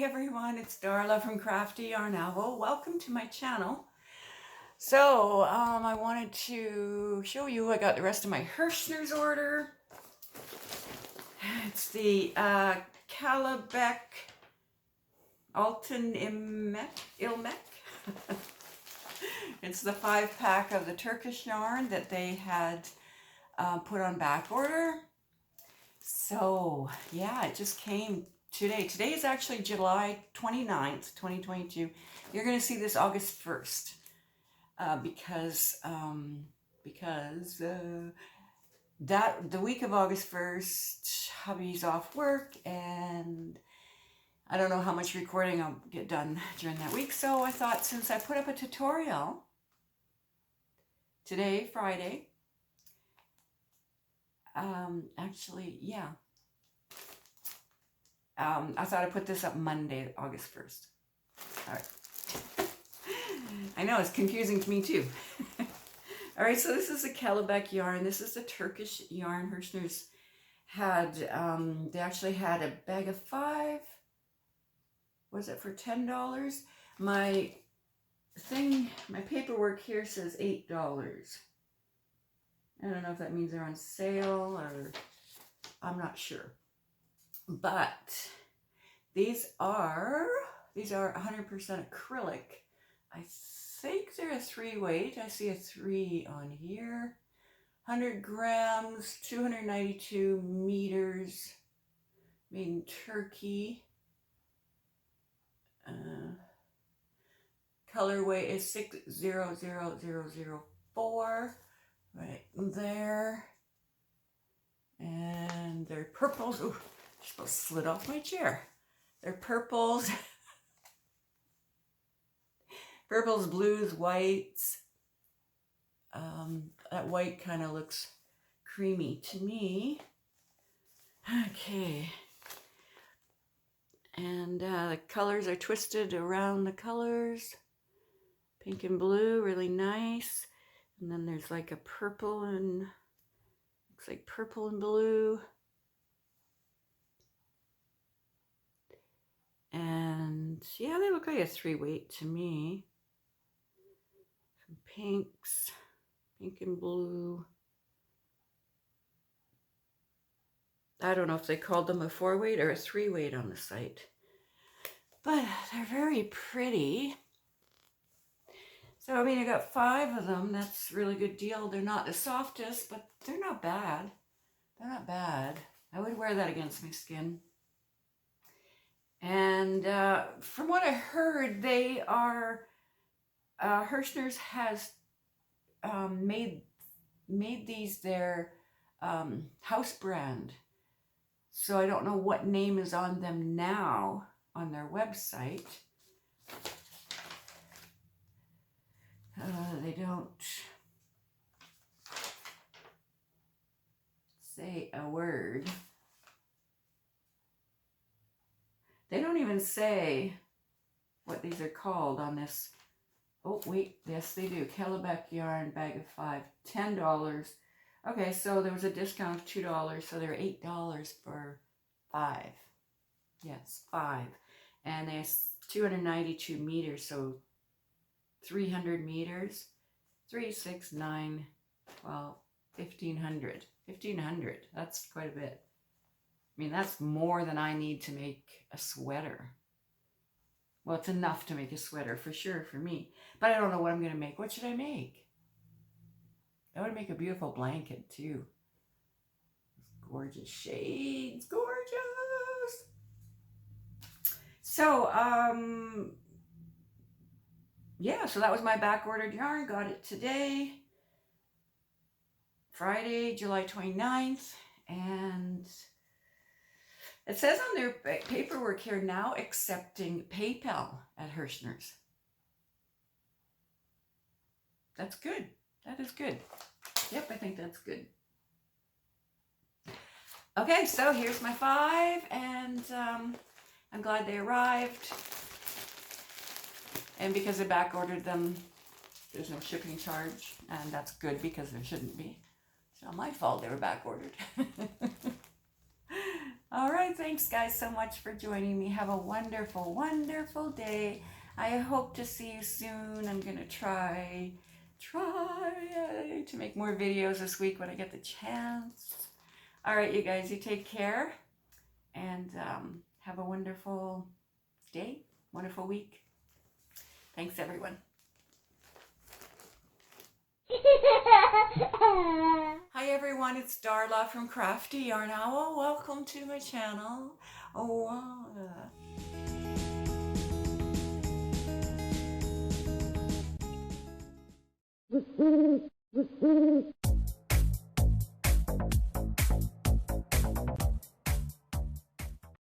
everyone, it's Darla from crafty.yarn.owl. Welcome to my channel. So, I wanted to show you, I got the rest of my Herrschners order. It's the Kelebek Ilmek. It's the 5-pack of the Turkish yarn that they had put on back order. So, yeah, it just came today. Today is actually July 29th, 2022. You're going to see this August 1st because the week of August 1st, hubby's off work and I don't know how much recording I'll get done during that week. So I thought since I put up a tutorial today, Friday, I thought I'd put this up Monday, August 1st. All right. I know, it's confusing to me too. All right, so this is the Kelebek yarn. This is the Turkish yarn. Herrschners had, they actually had a bag of 5. Was it for $10? My paperwork here says $8. I don't know if that means they're on sale or I'm not sure. But these are 100% acrylic. I think they're a 3 weight. I see a 3 on here. 100 grams, 292 meters. Made in Turkey. Colorway is 600004. Right there. And they're purples. Ooh, just about slid off my chair. They're purples. Purples, blues, whites. That white kind of looks creamy to me. Okay. And the colors are twisted around the colors. Pink and blue, really nice. And then there's like a purple and, looks like purple and blue. And yeah, they look like a 3 weight to me. Some pinks, pink and blue. I don't know if they called them a 4 weight or a 3 weight on the site. But they're very pretty. So, I mean, I got 5 of them. That's a really good deal. They're not the softest, but they're not bad. They're not bad. I would wear that against my skin. And from what I heard, they are, Herrschners has made these their house brand. So I don't know what name is on them now on their website. They don't say a word. They don't even say what these are called on this. Oh, wait. Yes, they do. Kelebek yarn, bag of 5, $10. Okay, so there was a discount of $2, so they're $8 for 5. Yes, 5. And there's 292 meters, so 300 meters. 3, 6, 9, 12, 1,500. 1,500. That's quite a bit. I mean, that's more than I need to make a sweater. Well, it's enough to make a sweater, for sure, for me. But I don't know what I'm going to make. What should I make? I would make a beautiful blanket, too. Gorgeous shades. Gorgeous! So, yeah, so that was my back-ordered yarn. Got it today. Friday, July 29th. And it says on their paperwork here, now accepting PayPal at Herrschners. That's good. That is good. Yep, I think that's good. Okay, so here's my 5, and I'm glad they arrived. And because I back ordered them, there's no shipping charge, and that's good because there shouldn't be. It's not my fault they were back ordered. All right. right, thanks guys so much for joining me. Have a wonderful, wonderful day. I hope to see you soon. I'm gonna try to make more videos this week when I get the chance. All right, you guys, you take care and have a wonderful day, wonderful week. Thanks, everyone. Hi everyone, it's Darla from crafty.yarn.owl. Welcome to my channel. Oh,